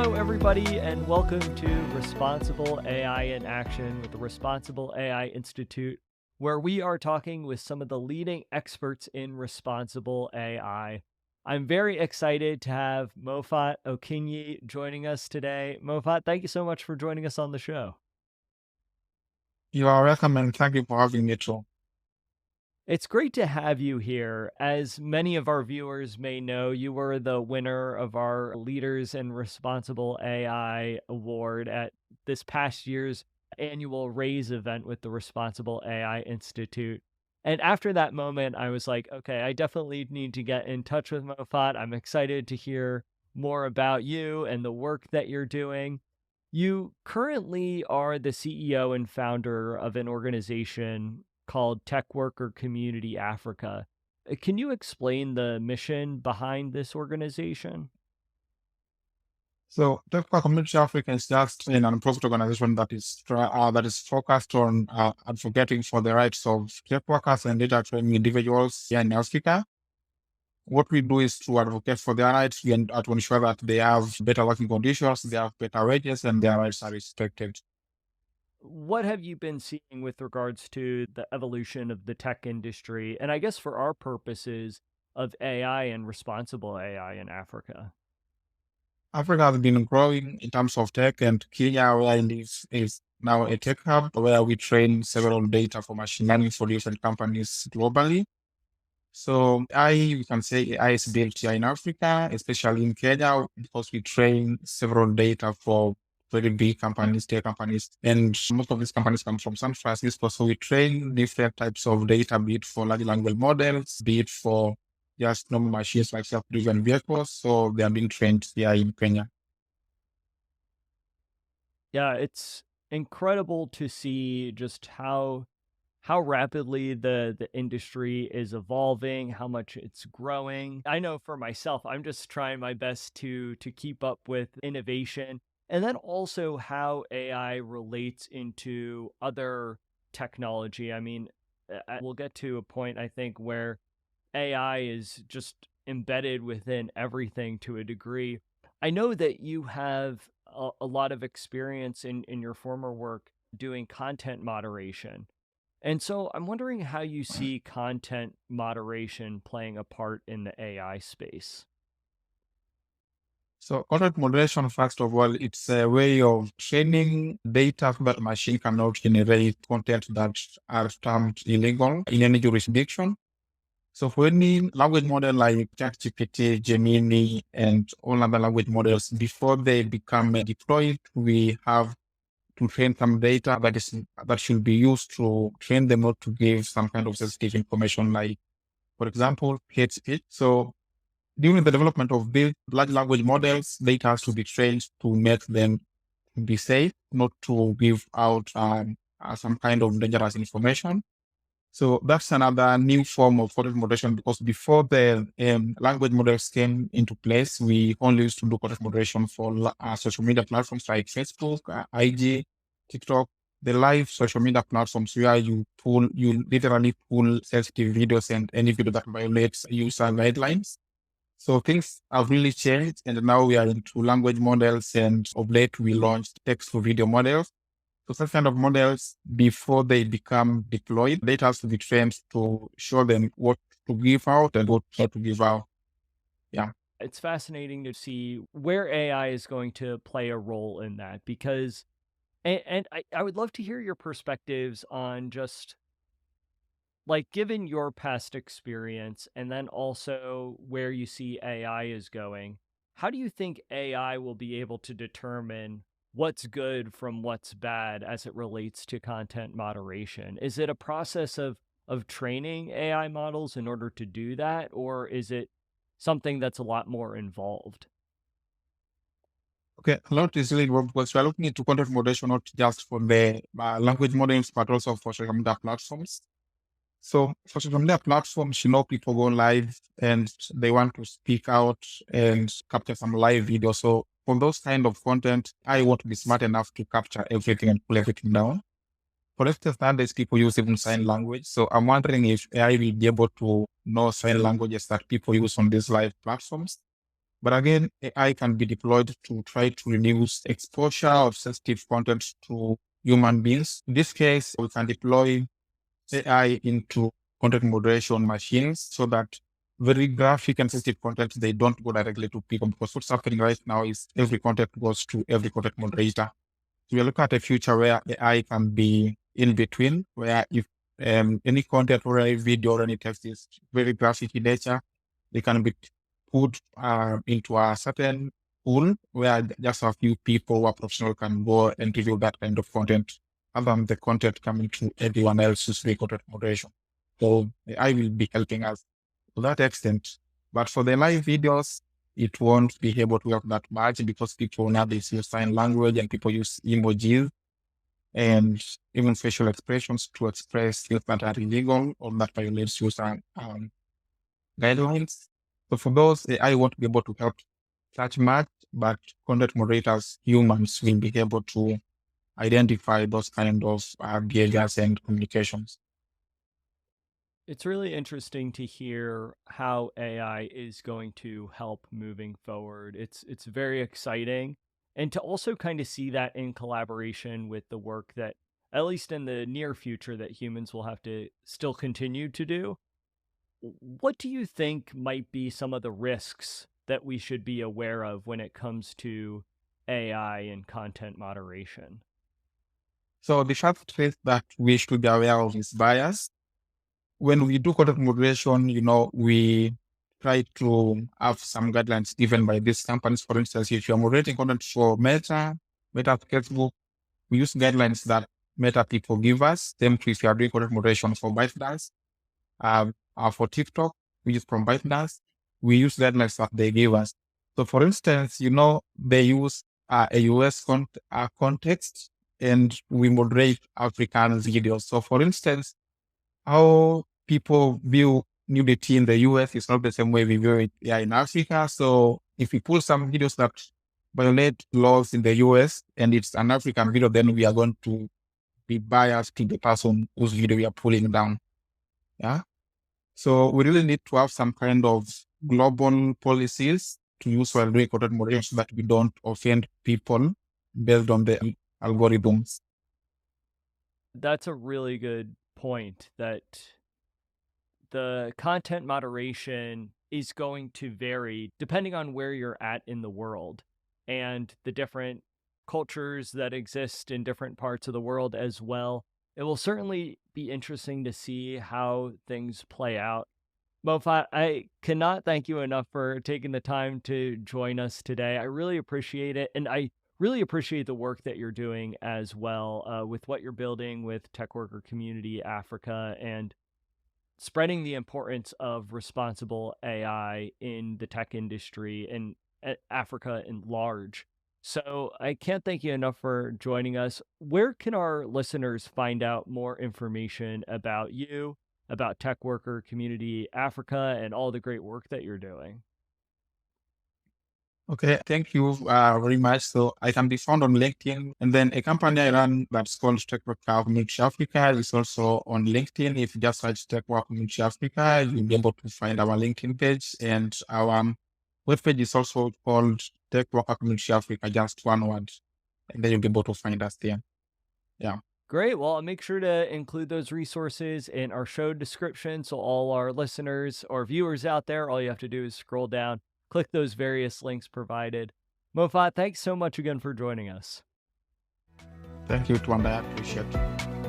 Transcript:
Hello, everybody, and welcome to Responsible AI in Action with the Responsible AI Institute, where we are talking with some of the leading experts in responsible AI. I'm very excited to have Mophat Okinyi joining us today. Mophat, thank you so much for joining us on the show. You are welcome and thank you for having me too. It's great to have you here. As many of our viewers may know, you were the winner of our Leaders in Responsible AI Award at this past year's annual RAISE event with the Responsible AI Institute. And after that moment, I was like, okay, I definitely need to get in touch with Mophat. I'm excited to hear more about you and the work that you're doing. You currently are the CEO and founder of an organization called Techworker Community Africa. Can you explain the mission behind this organization? So, Techworker Community Africa is just a non-profit organization that is focused on advocating for the rights of tech workers and data training individuals here in Africa. What we do is to advocate for their rights and to ensure that they have better working conditions, they have better wages, and their rights are respected. What have you been seeing with regards to the evolution of the tech industry, and I guess for our purposes, of AI and responsible AI in Africa? Africa has been growing in terms of tech, and Kenya, where I live, is now a tech hub where we train several data for machine learning for different companies globally. So we can say AI is built here in Africa, especially in Kenya, because we train several data for very big companies, tech companies, and most of these companies come from San Francisco. So we train different types of data, be it for large language models, be it for just normal machines like self-driven vehicles. So they are being trained here in Kenya. Yeah, it's incredible to see just how rapidly the industry is evolving, how much it's growing. I know for myself, I'm just trying my best to keep up with innovation, and then also how AI relates into other technology. I mean, we'll get to a point, I think, where AI is just embedded within everything to a degree. I know that you have a lot of experience in your former work doing content moderation. And so I'm wondering how you see content moderation playing a part in the AI space. So content moderation, first of all, it's a way of training data so that machine cannot generate content that are termed illegal in any jurisdiction. So for any language model like ChatGPT, Gemini, and all other language models, before they become deployed, we have to train some data that should be used to train them not to give some kind of sensitive information, like, for example, hate speech. So during the development of these large language models, data has to be trained to make them be safe, not to give out some kind of dangerous information. So that's another new form of content moderation, because before the language models came into place, we only used to do content moderation for social media platforms like Facebook, IG, TikTok, the live social media platforms where you literally pull sensitive videos and any video that violates user guidelines. So things have really changed, and now we are into language models, and of late we launched text to video models. So such kind of models, before they become deployed, data has to be trained to show them what to give out and what not to give out. Yeah. It's fascinating to see where AI is going to play a role in that because, and I would love to hear your perspectives on just like given your past experience and then also where you see AI is going, how do you think AI will be able to determine what's good from what's bad as it relates to content moderation? Is it a process of training AI models in order to do that, or is it something that's a lot more involved? Okay. A lot is really involved because we are looking into content moderation not just for the language models, but also for social media platforms. So for social media platforms, people go live and they want to speak out and capture some live video. So for those kind of content, I want to be smart enough to capture everything and pull everything down. For instance, nowadays people use even sign language. So I'm wondering if AI will be able to know sign languages that people use on these live platforms. But again, AI can be deployed to try to reduce exposure of sensitive content to human beings. In this case, we can deploy AI into content moderation machines so that very graphic and sensitive content, they don't go directly to people, because what's happening right now is every content goes to every content moderator. So we're looking at a future where AI can be in between, where if any content or any video or any text is very graphic in nature, they can be put into a certain pool where just a few people who are professional can go and review that kind of content, other than the content coming to everyone else's free content moderation. So AI will be helping us to that extent. But for the live videos, it won't be able to help that much, because people nowadays use sign language and people use emojis and even facial expressions to express things that are illegal or that violates user guidelines. So for those, AI won't be able to help that much, but content moderators, humans, will be able to identify those kind of behaviors and communications. It's really interesting to hear how AI is going to help moving forward. It's very exciting, and to also kind of see that in collaboration with the work that, at least in the near future, that humans will have to still continue to do. What do you think might be some of the risks that we should be aware of when it comes to AI and content moderation? So the first trait that we should be aware of is bias. When we do content moderation, we try to have some guidelines given by these companies. For instance, if you're moderating content for Meta Facebook, we use guidelines that Meta people give us. Same if you are doing content moderation for ByteDance, for TikTok, we use from ByteDance, we use guidelines that they give us. So for instance, they use a US context, and we moderate African videos. So for instance, how people view nudity in the US is not the same way we view it here in Africa. So if we pull some videos that violate laws in the US and it's an African video, then we are going to be biased to the person whose video we are pulling down. Yeah. So we really need to have some kind of global policies to use while doing content moderation, so that we don't offend people based on the algorithms. That's a really good point, that the content moderation is going to vary depending on where you're at in the world and the different cultures that exist in different parts of the world as well. It will certainly be interesting to see how things play out. Mophat, I cannot thank you enough for taking the time to join us today. I really appreciate it. And I really appreciate the work that you're doing as well, with what you're building with Techworker Community Africa and spreading the importance of responsible AI in the tech industry and Africa in large. So I can't thank you enough for joining us. Where can our listeners find out more information about you, about Techworker Community Africa, and all the great work that you're doing? Okay, thank you very much. So I can be found on LinkedIn, and then a company I run that's called Techworker Community Africa is also on LinkedIn. If you just search Techworker Community Africa, you'll be able to find our LinkedIn page, and our webpage is also called Techworker Community Africa, just one word, and then you'll be able to find us there. Yeah. Great. Well, I'll make sure to include those resources in our show description. So all our listeners or viewers out there, all you have to do is scroll down, click those various links provided. Mophat, thanks so much again for joining us. Thank you, Twanda. I appreciate it.